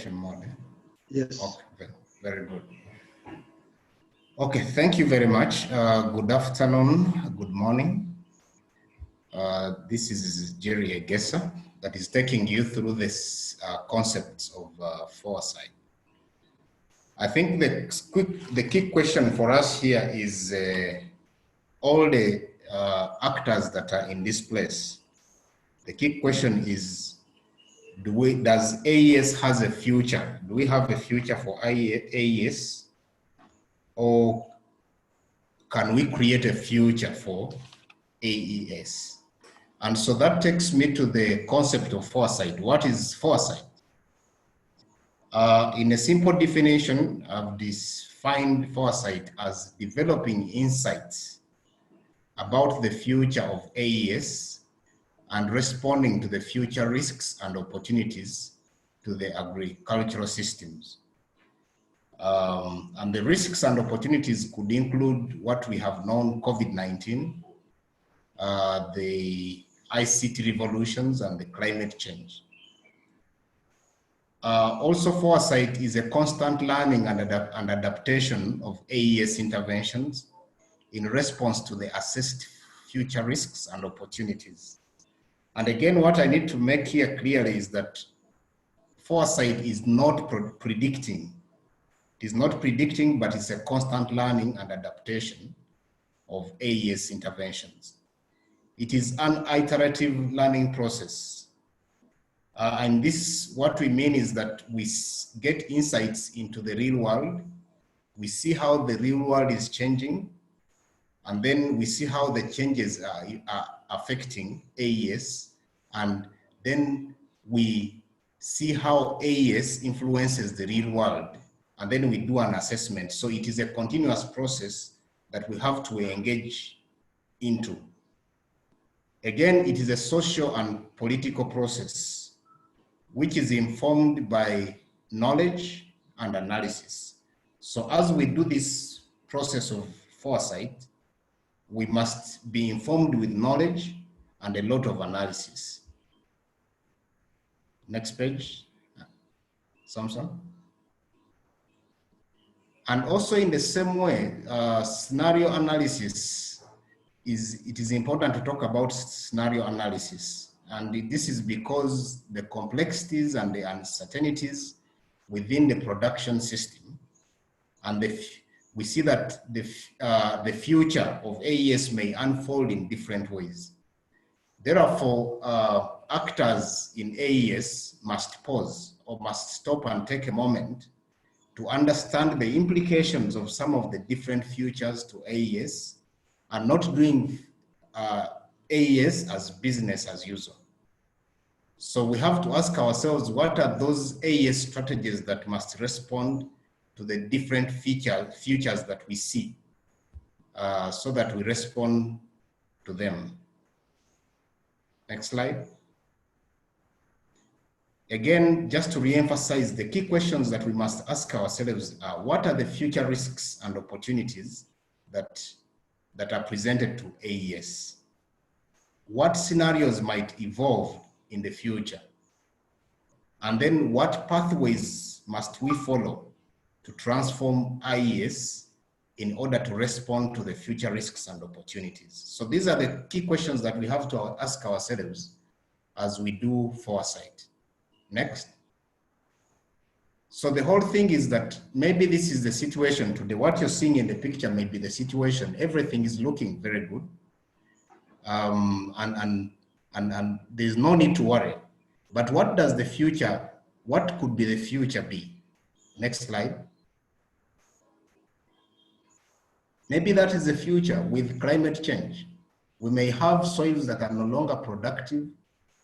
presentation mode. Yes. Okay, very good. Okay, thank you very much. Good afternoon, good morning. This is Jerry Egesa that is taking you through this concepts of foresight. I think the key question for us here is all the actors that are in this place. The key question is, does AES has a future? Do we have a future for AES? Or can we create a future for AES? And so that takes me to the concept of foresight. What is foresight? In a simple definition, I've defined foresight as developing insights about the future of AES and responding to the future risks and opportunities to the agricultural systems. And the risks and opportunities could include what we have known, COVID-19, the ICT revolutions, and the climate change. Also, foresight is a constant learning and adaptation of AES interventions in response to the assessed future risks and opportunities. And again, what I need to make here clearly is that foresight is not predicting. It is not predicting, but it's a constant learning and adaptation of AES interventions. It is an iterative learning process. And this, what we mean is that we get insights into the real world. We see how the real world is changing. And then we see how the changes are affecting AES. And then we see how AES influences the real world. And then we do an assessment. So it is a continuous process that we have to engage into. Again, it is a social and political process, which is informed by knowledge and analysis. So as we do this process of foresight, we must be informed with knowledge and a lot of analysis. Next page, Samson. And also in the same way, scenario analysis it is important to talk about scenario analysis. And this is because the complexities and the uncertainties within the production system, and we see that the future of AES may unfold in different ways. Therefore, actors in AES must pause or must stop and take a moment to understand the implications of some of the different futures to AES, and not doing AES as business as usual. So we have to ask ourselves, what are those AES strategies that must respond to the different futures that we see, so that we respond to them. Next slide. Again, just to re-emphasize, the key questions that we must ask ourselves are, what are the future risks and opportunities that are presented to AES? What scenarios might evolve in the future? And then what pathways must we follow to transform AES in order to respond to the future risks and opportunities? So these are the key questions that we have to ask ourselves as we do foresight. Next. So the whole thing is that maybe this is the situation today. What you're seeing in the picture may be the situation. Everything is looking very good. And there's no need to worry. But what does the future, what could be the future be? Next slide. Maybe that is the future with climate change. We may have soils that are no longer productive,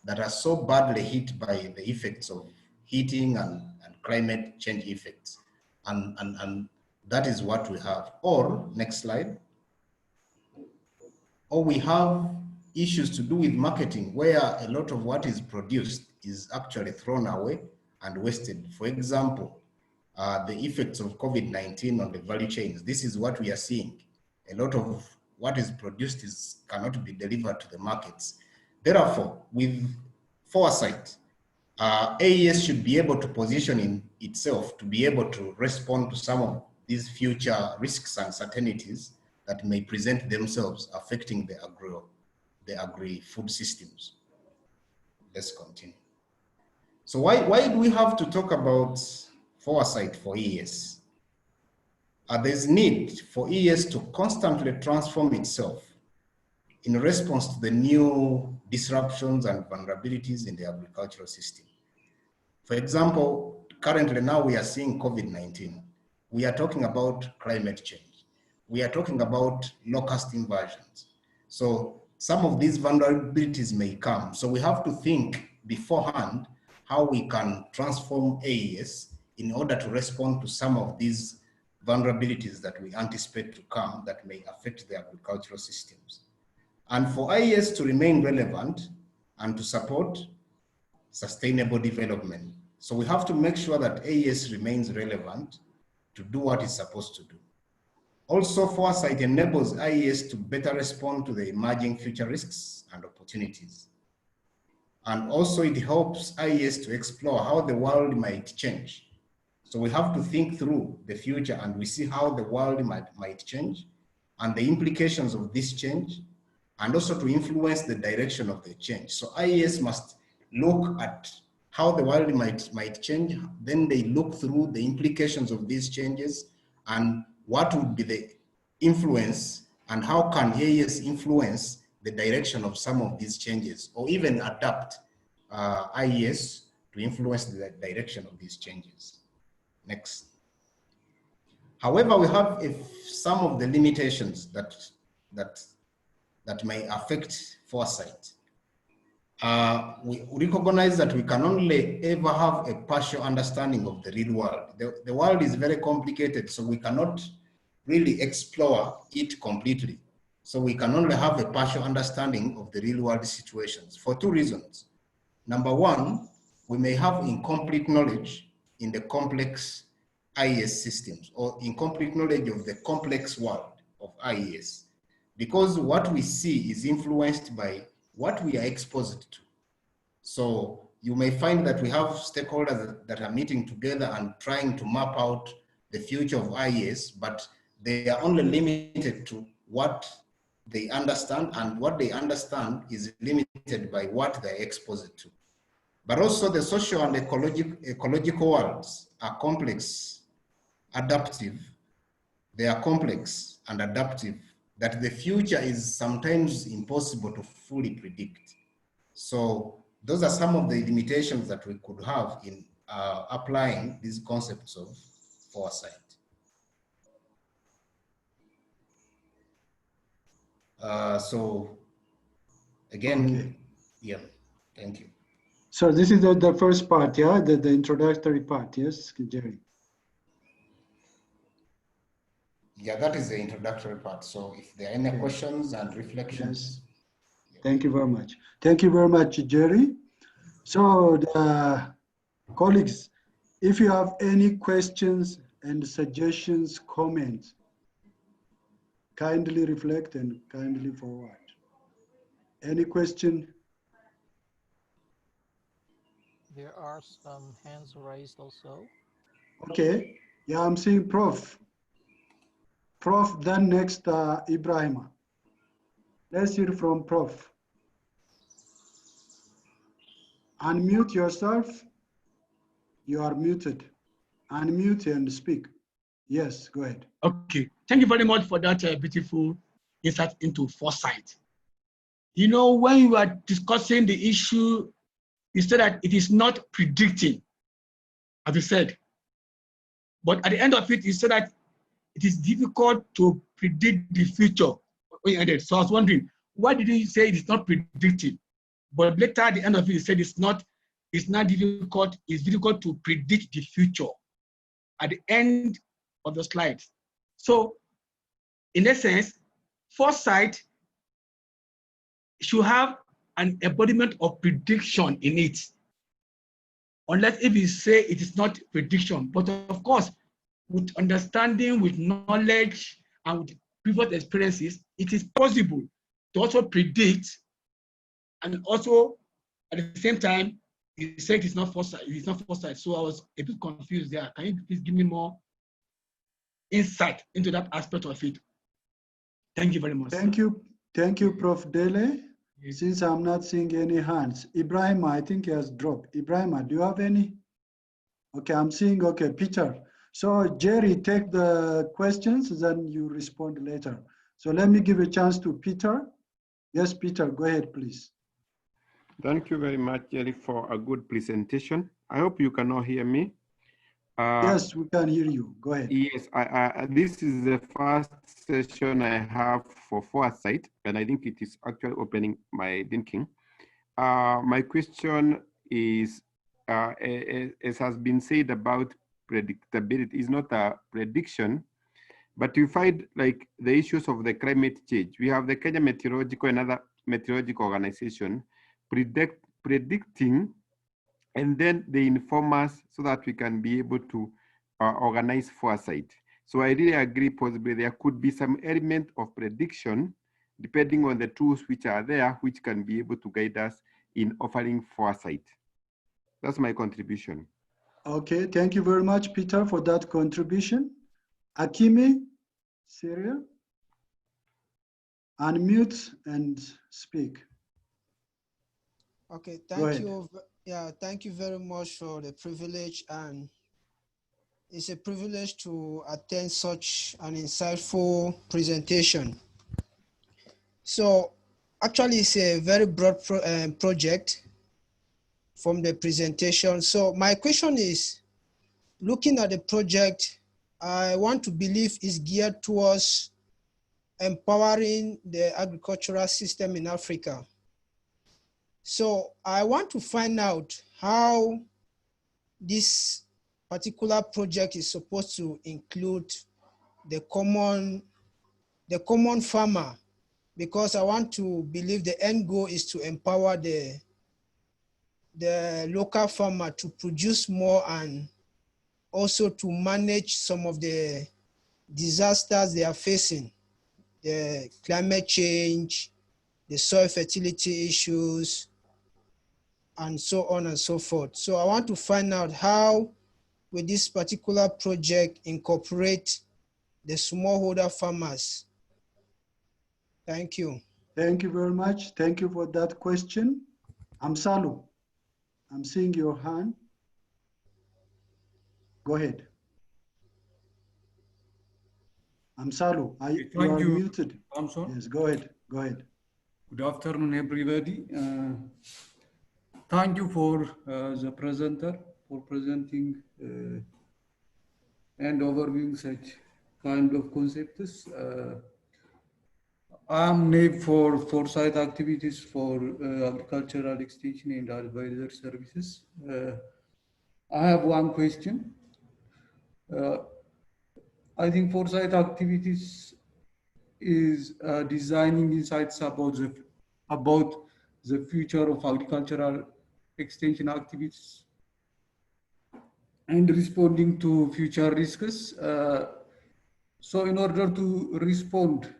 that are so badly hit by the effects of heating and climate change effects. And that is what we have. Or, next slide. Or we have issues to do with marketing, where a lot of what is produced is actually thrown away and wasted. For example, the effects of COVID-19 on the value chains. This is what we are seeing. A lot of what is produced cannot be delivered to the markets. Therefore, with foresight, AES should be able to position in itself to be able to respond to some of these future risks and uncertainties that may present themselves affecting the agri-food systems. Let's continue. So why do we have to talk about foresight for AES? There's need for AES to constantly transform itself in response to the new disruptions and vulnerabilities in the agricultural system. For example, currently now we are seeing COVID-19. We are talking about climate change. We are talking about locust invasions. So some of these vulnerabilities may come. So we have to think beforehand how we can transform AES in order to respond to some of these vulnerabilities that we anticipate to come that may affect the agricultural systems. And for AES to remain relevant and to support sustainable development. So we have to make sure that AES remains relevant to do what it's supposed to do. Also, foresight enables AES to better respond to the emerging future risks and opportunities. And also it helps AES to explore how the world might change. So we have to think through the future and we see how the world might change and the implications of this change, and also to influence the direction of the change. So AES must look at how the world might change, then they look through the implications of these changes and what would be the influence and how can AES influence the direction of some of these changes or even adapt AES to influence the direction of these changes. Next. However, we have some of the limitations that may affect foresight. We recognize that we can only ever have a partial understanding of the real world. The world is very complicated, so we cannot really explore it completely. So we can only have a partial understanding of the real world situations for two reasons. Number one, we may have incomplete knowledge in the complex IES systems or incomplete knowledge of the complex world of IES, because what we see is influenced by what we are exposed to. So you may find that we have stakeholders that are meeting together and trying to map out the future of IES, but they are only limited to what they understand, and what they understand is limited by what they're exposed to. But also the social and ecological worlds are complex, adaptive. They are complex and adaptive, that the future is sometimes impossible to fully predict. So those are some of the limitations that we could have in applying these concepts of foresight. So again, okay. Yeah, thank you. So this is the first part, yeah, the introductory part, yes, Jerry? Yeah, that is the introductory part. So if there are any questions and reflections. Yes. Yeah. Thank you very much. Thank you very much, Jerry. So the colleagues, if you have any questions and suggestions, comments, kindly reflect and kindly forward. Any question? There are some hands raised also. Okay. Yeah, I'm seeing Prof. Prof, then next, Ibrahima. Let's hear from Prof. Unmute yourself. You are muted. Unmute and speak. Yes, go ahead. Okay, thank you very much for that beautiful insight into foresight. You know, when you are discussing the issue, you said that it is not predicting, as you said. But at the end of it, you said that it is difficult to predict the future. So I was wondering, why did you say it is not predicting? But later at the end of it, you said it's not difficult, it's difficult to predict the future at the end of the slide. So in essence, foresight should have an embodiment of prediction in it. Unless if you say it is not prediction, but of course, with understanding, with knowledge, and with previous experiences, it is possible to also predict and also at the same time You said it's not foresight. It's not foresight. So I was a bit confused there. Can you please give me more insight into that aspect of it? Thank you very much. Thank you, Prof. Dele. Since I'm not seeing any hands, Ibrahim, I think he has dropped. Ibrahim, do you have any? Okay, I'm seeing, okay, Peter. So Jerry, take the questions, then you respond later. So let me give a chance to Peter. Yes, Peter, go ahead, please. Thank you very much, Jerry, for a good presentation. I hope you can all hear me. Yes, we can hear you. Go ahead. Yes, this is the first session I have for Foresight, and I think it is actually opening my thinking. My question is, as has been said about predictability, is not a prediction, but you find like the issues of the climate change. We have the Kenya Meteorological and other meteorological organization predicting, and then they inform us so that we can be able to organize foresight. So I really agree, possibly there could be some element of prediction depending on the tools which are there, which can be able to guide us in offering foresight. That's my contribution. Okay, thank you very much, Peter, for that contribution. Akimi, Syria, unmute and speak. Okay, thank you. Yeah, thank you very much for the privilege, and it's a privilege to attend such an insightful presentation. So actually it's a very broad project from the presentation. So my question is, looking at the project, I want to believe is geared towards empowering the agricultural system in Africa. So I want to find out how this particular project is supposed to include the common farmer, because I want to believe the end goal is to empower the local farmer to produce more and also to manage some of the disasters they are facing, the climate change, the soil fertility issues, and so on and so forth. So I want to find out how will this particular project incorporate the smallholder farmers. Thank you. Thank you very much. Thank you for that question. Amsalu, I'm seeing your hand. Go ahead. Amsalu, you are muted. Yes, go ahead. Go ahead. Good afternoon, everybody. Thank you for the presenter for presenting and overviewing such kind of concepts. I'm named for Foresight activities for agricultural extension and advisory services. I have one question. I think Foresight activities is designing insights about the future of agricultural extension activities and responding to future risks. So in order to respond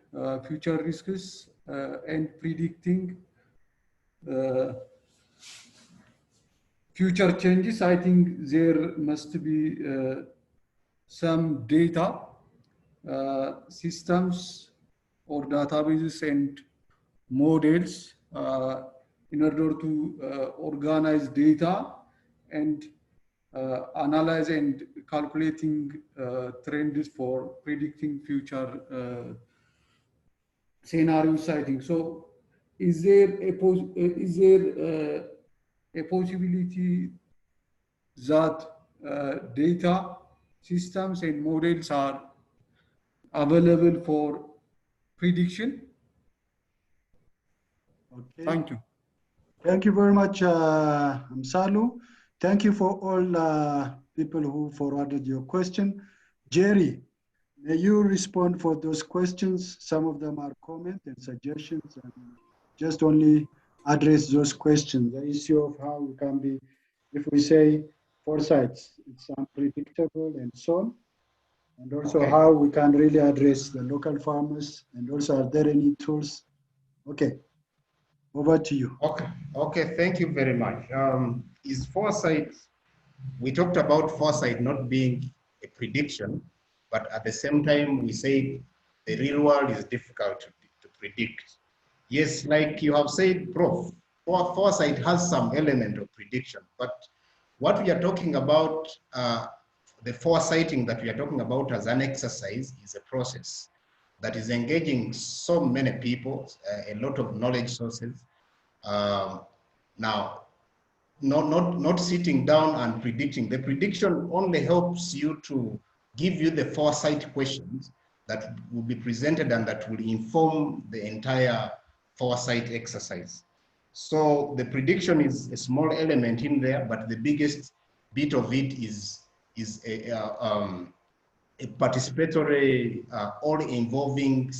future risks and predicting future changes, I think there must be some data systems or databases and models in order to organize data and analyze and calculating trends for predicting future scenario sighting. So is there a possibility that data systems and models are available for prediction? Okay. Thank you. Thank you very much, Amsalu. Thank you for all people who forwarded your question. Jerry, may you respond for those questions? Some of them are comments and suggestions, and just only address those questions. The issue of how we can be, if we say foresight, it's unpredictable and so on. And also how we can really address the local farmers, and also are there any tools? Okay, over to you. Okay, thank you very much. is foresight. We talked about foresight not being a prediction, but at the same time, we say the real world is difficult to predict. Yes, like you have said, Prof, foresight has some element of prediction, but what we are talking about, the foresighting that we are talking about as an exercise is a process that is engaging so many people, a lot of knowledge sources. Now, not sitting down and predicting. The prediction only helps you to give you the foresight questions that will be presented and that will inform the entire foresight exercise. So the prediction is a small element in there, but the biggest bit of it is a participatory, all-involving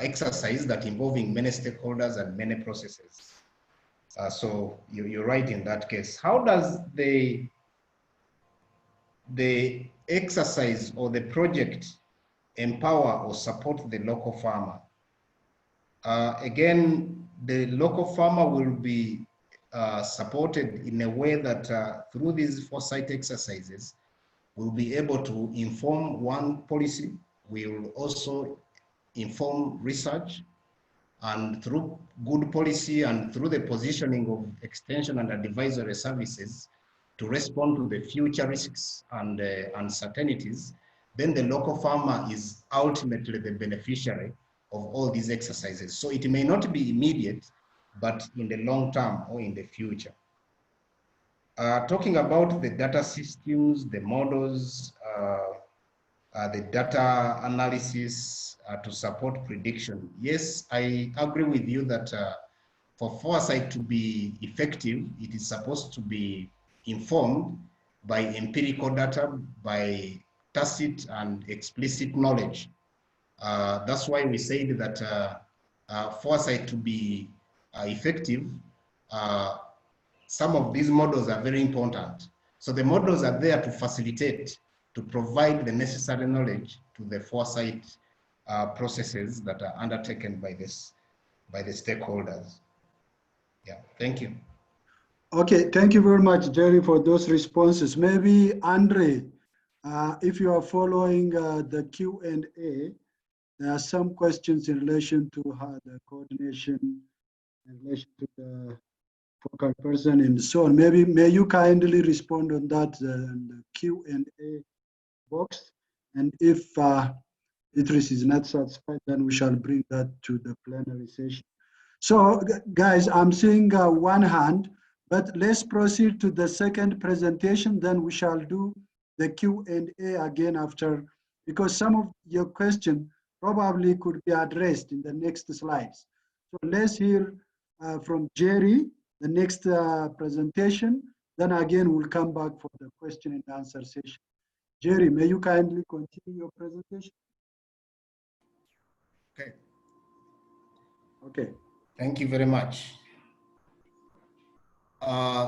exercise that involving many stakeholders and many processes. So you're right in that case. How does the exercise or the project empower or support the local farmer? Again, the local farmer will be supported in a way that through these foresight exercises, we'll be able to inform one policy. We will also inform research, and through good policy and through the positioning of extension and advisory services to respond to the future risks and uncertainties, then the local farmer is ultimately the beneficiary of all these exercises. So it may not be immediate, but in the long term or in the future. Talking about the data systems, the models, the data analysis to support prediction. Yes, I agree with you that for foresight to be effective, it is supposed to be informed by empirical data, by tacit and explicit knowledge. That's why we said that foresight to be effective, some of these models are very important. So the models are there to facilitate, to provide the necessary knowledge to the foresight processes that are undertaken by the stakeholders. Yeah, thank you. Okay, thank you very much, Jerry, for those responses. Maybe Andre, if you are following the Q&A, there are some questions in relation to the coordination, in relation to the focal person and so on. Maybe may you kindly respond on that in the Q&A box, and if Idris is not satisfied, then we shall bring that to the plenary session. So guys, I'm seeing one hand, but let's proceed to the second presentation, then we shall do the Q&A again after, because some of your questions probably could be addressed in the next slides. So let's hear from Jerry, the next presentation, then again we'll come back for the question and answer session. Jerry, may you kindly continue your presentation? Okay. Okay. Thank you very much.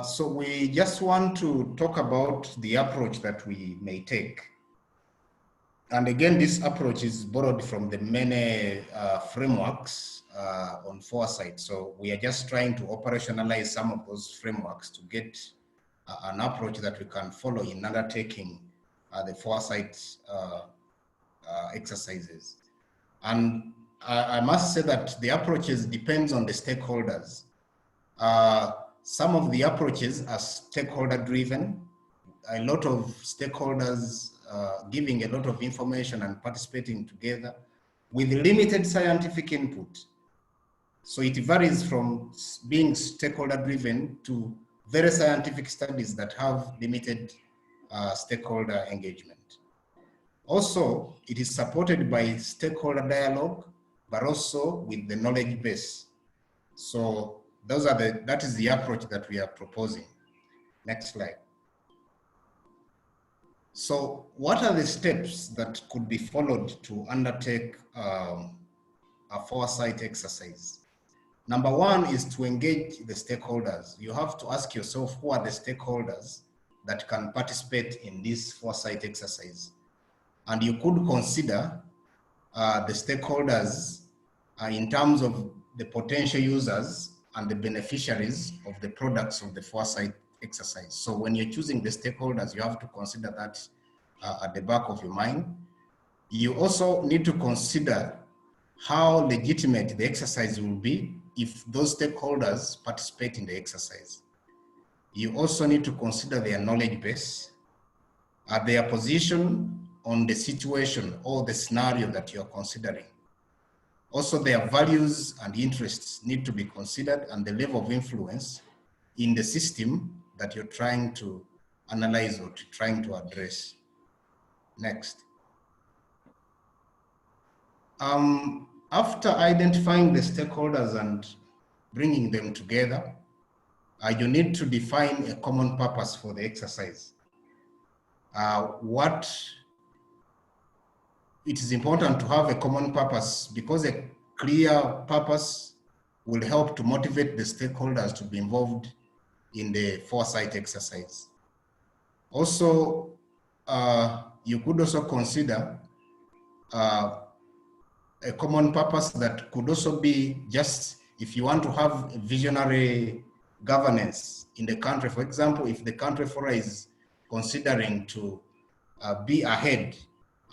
So we just want to talk about the approach that we may take. And again, this approach is borrowed from the many frameworks on foresight. So we are just trying to operationalize some of those frameworks to get an approach that we can follow in undertaking the foresight exercises. And I must say that the approaches depends on the stakeholders. Some of the approaches are stakeholder driven, a lot of stakeholders giving a lot of information and participating together with limited scientific input. So it varies from being stakeholder driven to very scientific studies that have limited stakeholder engagement. Also, it is supported by stakeholder dialogue, but also with the knowledge base. So that is the approach that we are proposing. Next slide. So what are the steps that could be followed to undertake a foresight exercise? Number one is to engage the stakeholders. You have to ask yourself, who are the stakeholders that can participate in this foresight exercise? And you could consider the stakeholders in terms of the potential users and the beneficiaries of the products of the Foresight exercise. So when you're choosing the stakeholders, you have to consider that at the back of your mind. You also need to consider how legitimate the exercise will be if those stakeholders participate in the exercise. You also need to consider their knowledge base, their position on the situation or the scenario that you're considering. Also, their values and interests need to be considered, and the level of influence in the system that you're trying to analyze or trying to address. Next. After identifying the stakeholders and bringing them together, you need to define a common purpose for the exercise. It is important to have a common purpose because a clear purpose will help to motivate the stakeholders to be involved in the Foresight exercise. Also, you could also consider a common purpose that could also be just if you want to have a visionary governance in the country. For example, if the country is considering to be ahead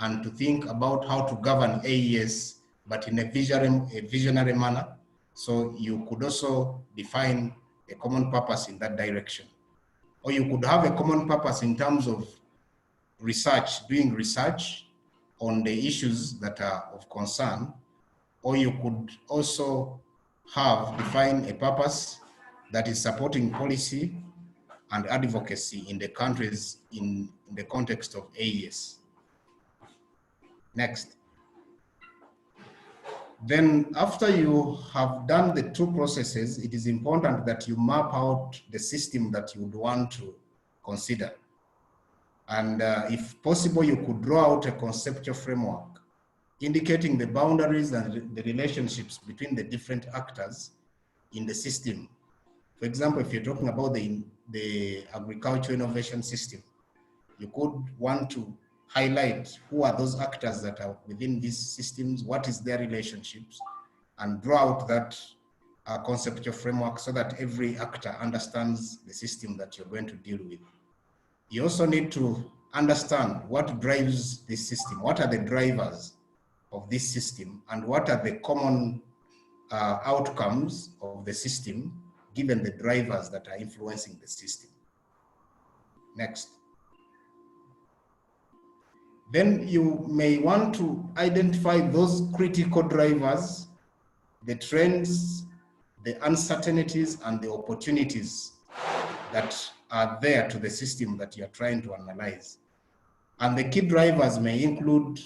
and to think about how to govern AEAS, but in a visionary manner. So you could also define a common purpose in that direction. Or you could have a common purpose in terms of research, doing research on the issues that are of concern. Or you could also have defined a purpose that is supporting policy and advocacy in the countries in the context of AEAS. Next. Then after you have done the two processes, it is important that you map out the system that you would want to consider. And if possible, you could draw out a conceptual framework indicating the boundaries and the relationships between the different actors in the system. For example, if you're talking about the agricultural innovation system, you could want to highlight who are those actors that are within these systems, what is their relationships, and draw out that conceptual framework so that every actor understands the system that you're going to deal with. You also need to understand what drives this system, what are the drivers of this system, and what are the common outcomes of the system given the drivers that are influencing the system. Next. Then you may want to identify those critical drivers, the trends, the uncertainties, and the opportunities that are there to the system that you're trying to analyze. And the key drivers may include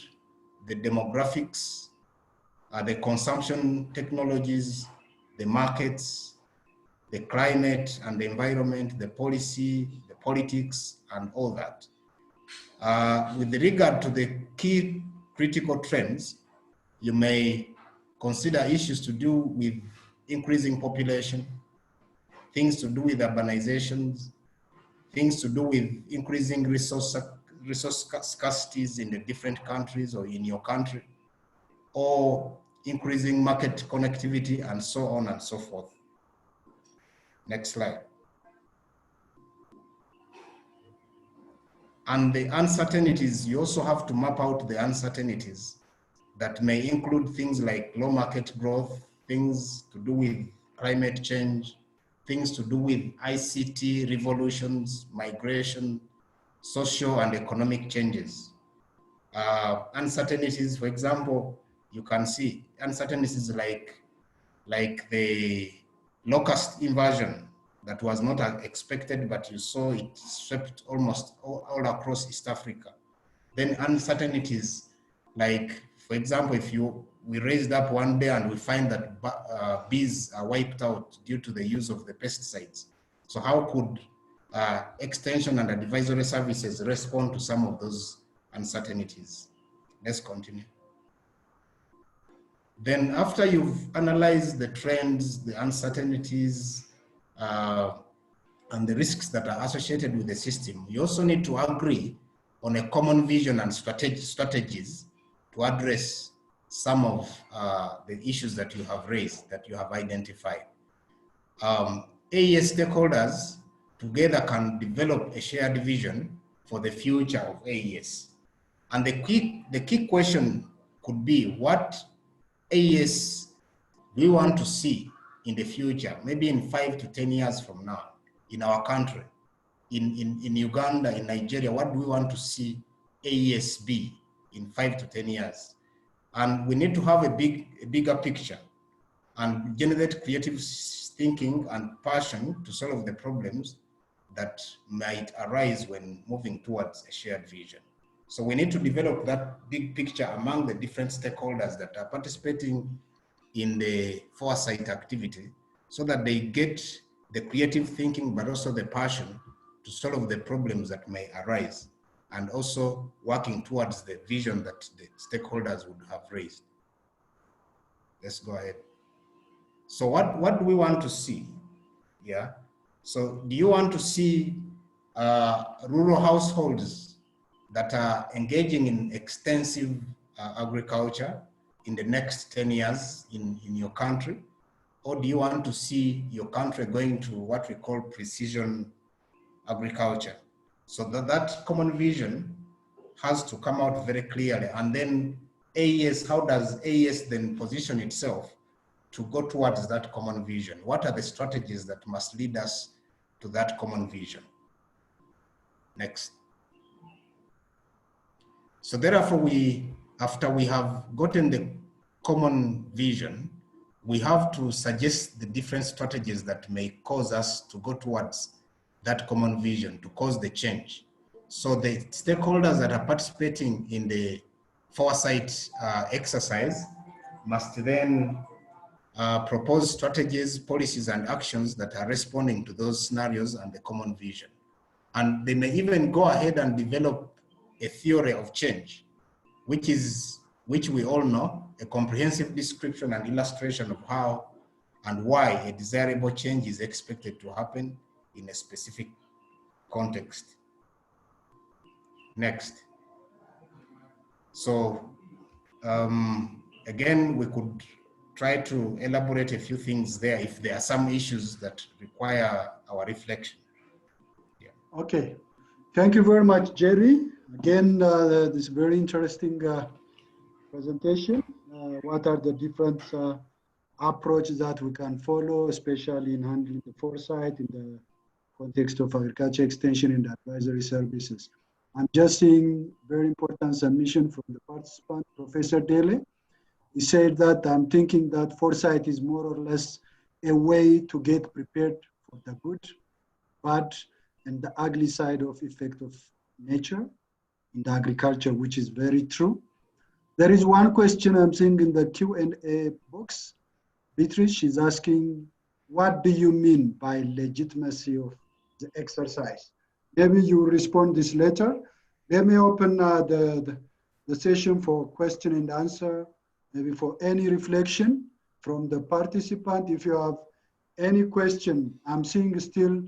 the demographics, the consumption technologies, the markets, the climate and the environment, the policy, the politics, and all that. With regard to the key critical trends, you may consider issues to do with increasing population, things to do with urbanizations, things to do with increasing resource scarcities in the different countries or in your country, or increasing market connectivity, and so on and so forth. Next slide. And the uncertainties, you also have to map out the uncertainties that may include things like low market growth, things to do with climate change, things to do with ICT revolutions, migration, social and economic changes. Uncertainties, for example, you can see uncertainties like the locust invasion that was not expected, but you saw it swept almost all across East Africa. Then uncertainties like, for example, if we raised up one day and we find that bees are wiped out due to the use of the pesticides. So how could extension and advisory services respond to some of those uncertainties? Let's continue. Then after you've analyzed the trends, the uncertainties, and the risks that are associated with the system, you also need to agree on a common vision and strategies to address some of the issues that you have raised, that you have identified. AES stakeholders together can develop a shared vision for the future of AES. And the key question could be, what AES do we want to see in the future, maybe in 5 to 10 years from now, in our country, in Uganda, in Nigeria? What do we want to see AES be in 5 to 10 years? And we need to have a bigger picture and generate creative thinking and passion to solve the problems that might arise when moving towards a shared vision. So we need to develop that big picture among the different stakeholders that are participating in the Foresight activity, so that they get the creative thinking, but also the passion to solve the problems that may arise, and also working towards the vision that the stakeholders would have raised. Let's go ahead. So what do we want to see? Yeah. So do you want to see rural households that are engaging in extensive agriculture in the next 10 years in your country? Or do you want to see your country going to what we call precision agriculture? So that common vision has to come out very clearly. And then AES, how does AES then position itself to go towards that common vision? What are the strategies that must lead us to that common vision? Next. So therefore, after we have gotten the common vision, we have to suggest the different strategies that may cause us to go towards that common vision, to cause the change. So the stakeholders that are participating in the Foresight exercise must then propose strategies, policies, and actions that are responding to those scenarios and the common vision. And they may even go ahead and develop a theory of change, which we all know, a comprehensive description and illustration of how and why a desirable change is expected to happen in a specific context. Next. So again, we could try to elaborate a few things there if there are some issues that require our reflection. Yeah. Okay, thank you very much, Jerry. Again, this very interesting presentation. What are the different approaches that we can follow, especially in handling the foresight in the context of agriculture extension and advisory services? I'm just seeing very important submission from the participant, Professor Dele. He said that I'm thinking that foresight is more or less a way to get prepared for the good, bad, and the ugly side of effect of nature in the agriculture, which is very true. There is one question I'm seeing in the Q&A box. Beatrice is asking, what do you mean by legitimacy of the exercise? Maybe you respond this later. Let me open the session for question and answer, maybe for any reflection from the participant. If you have any question, I'm seeing still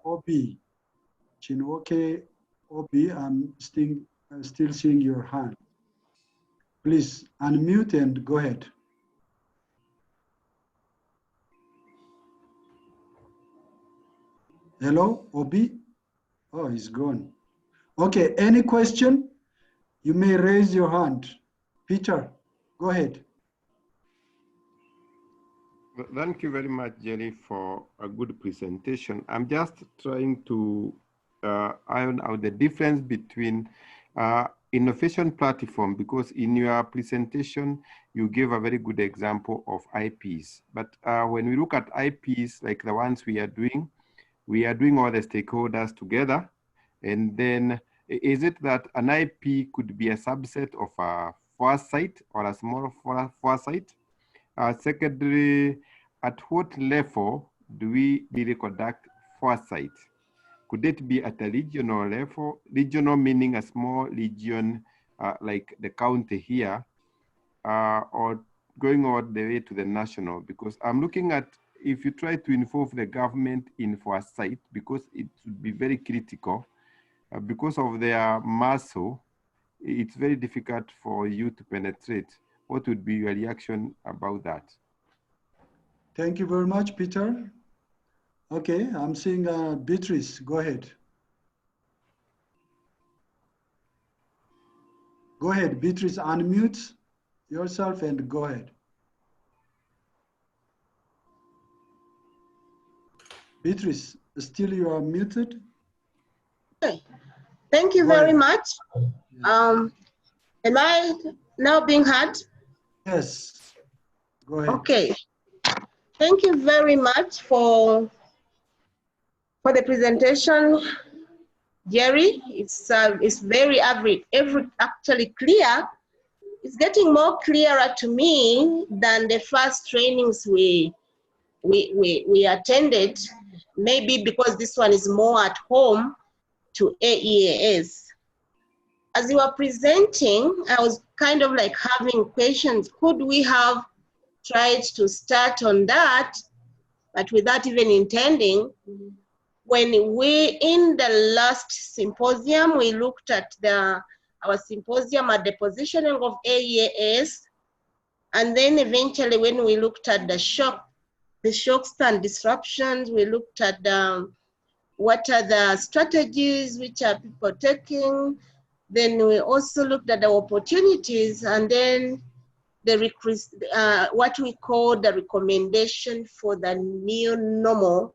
Obi, Chinoke Obi, I'm still seeing your hand. Please unmute and go ahead. Hello, Obi? Oh, he's gone. Okay, any question? You may raise your hand. Peter, go ahead. Thank you very much, Jerry, for a good presentation. I'm just trying to iron out the difference between innovation platform, because in your presentation, you gave a very good example of IPs. But when we look at IPs like the ones we are doing all the stakeholders together. And then is it that an IP could be a subset of a foresight or a small foresight? Secondly, at what level do we really conduct foresight? Could it be at a regional level? Regional meaning a small region like the county here, or going all the way to the national? Because I'm looking at, if you try to involve the government in foresight, because it would be very critical, because of their muscle, it's very difficult for you to penetrate. What would be your reaction about that? Thank you very much, Peter. Okay, I'm seeing Beatrice. Go ahead. Go ahead, Beatrice, unmute yourself and go ahead. Beatrice, still you are muted? Okay. Thank you Go very ahead. much. Am I now being heard? Yes, go ahead. Okay. Thank you very much for the presentation, Jerry. It's very actually clear. It's getting more clearer to me than the first trainings we attended. Maybe because this one is more at home to AEAS. As you were presenting, I was kind of like having questions. Could we have tried to start on that, but without even intending? When we, in the last symposium, we looked at our symposium at the positioning of AEAS, and then eventually when we looked at the shocks and disruptions, we looked at what are the strategies which are people taking. Then we also looked at the opportunities, and then what we call the recommendation for the new normal.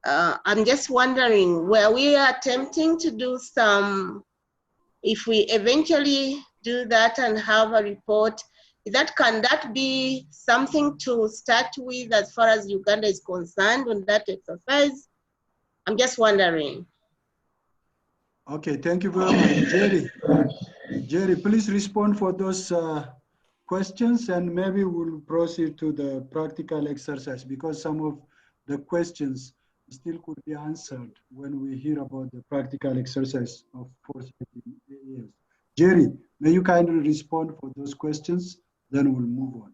I'm just wondering, were we attempting to do some, if we eventually do that and have a report, can that be something to start with as far as Uganda is concerned on that exercise? I'm just wondering. Okay, thank you very much. Jerry, please respond for those questions, and maybe we'll proceed to the practical exercise, because some of the questions still could be answered when we hear about the practical exercise of Foresight in AEAS. Jerry, may you kindly respond for those questions, then we'll move on.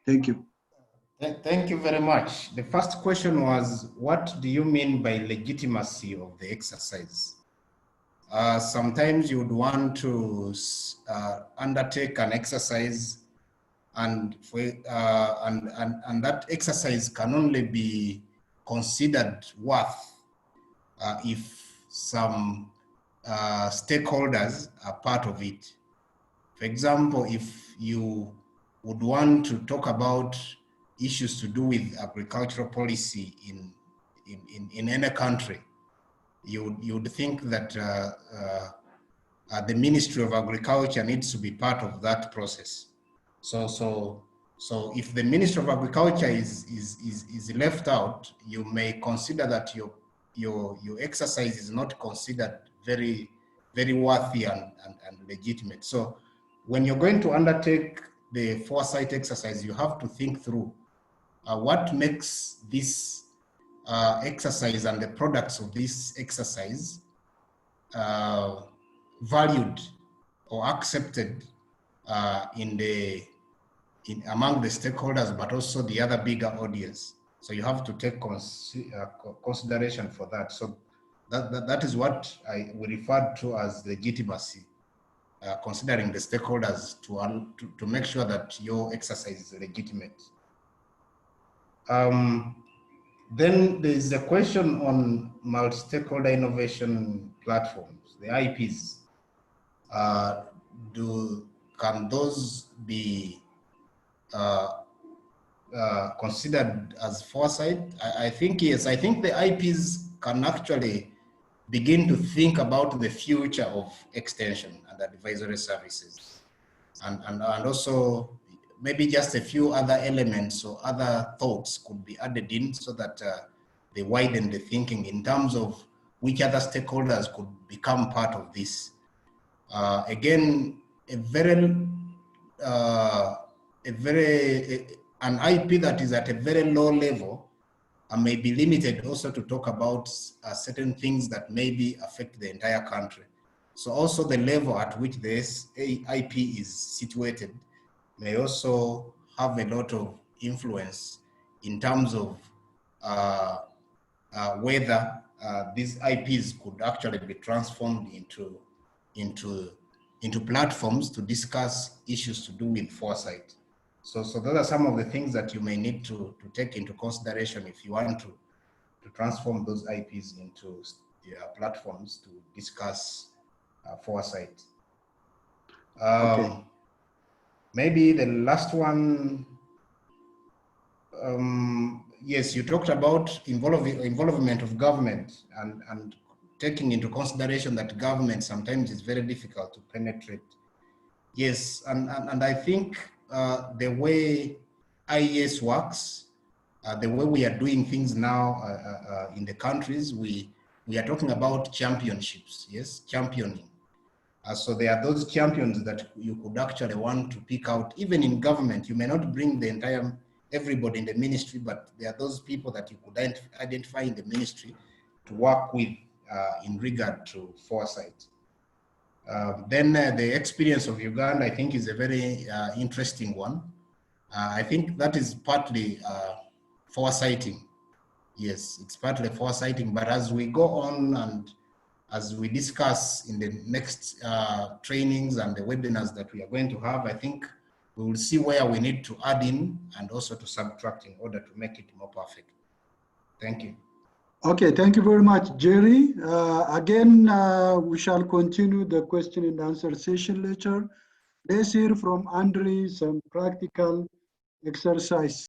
Thank you. Thank you very much. The first question was, what do you mean by legitimacy of the exercise? Sometimes you would want to undertake an exercise, and that exercise can only be considered worth if some stakeholders are part of it. For example, if you would want to talk about issues to do with agricultural policy in any country, you would think that the Ministry of Agriculture needs to be part of that process. So if the Ministry of Agriculture is left out, you may consider that your exercise is not considered very worthy and legitimate. So when you're going to undertake the Foresight exercise, you have to think through what makes this exercise and the products of this exercise valued or accepted among the stakeholders, but also the other bigger audience. So you have to take consideration for that. So that is what we refer to as legitimacy, considering the stakeholders to make sure that your exercise is legitimate. Then there is a question on multi-stakeholder innovation platforms, the IPs. Can those be considered as Foresight? I think yes. I think the IPs can actually begin to think about the future of extension and advisory services, and also maybe just a few other elements or other thoughts could be added in, so that they widen the thinking in terms of which other stakeholders could become part of this. Again, an IP that is at a very low level may be limited also to talk about certain things that maybe affect the entire country. So also the level at which this IP is situated may also have a lot of influence in terms of whether these IPs could actually be transformed into platforms to discuss issues to do with Foresight. So those are some of the things that you may need to take into consideration if you want to transform those IPs into platforms to discuss foresight. Okay. Maybe the last one, yes, you talked about involvement of government and taking into consideration that government sometimes is very difficult to penetrate. Yes, and I think the way AEAS works, the way we are doing things now in the countries, we are talking about championships, yes, championing. So there are those champions that you could actually want to pick out, even in government. You may not bring the entire, everybody in the ministry, but there are those people that you could identify in the ministry to work with in regard to foresight. Then the experience of Uganda, I think, is a very interesting one. I think that is partly foresighting. Yes, it's partly foresighting, but as we go on and as we discuss in the next trainings and the webinars that we are going to have, I think we will see where we need to add in and also to subtract in order to make it more perfect. Thank you. Okay, thank you very much, Jerry. Again, we shall continue the question and answer session later. Let's hear from Andre some practical exercise.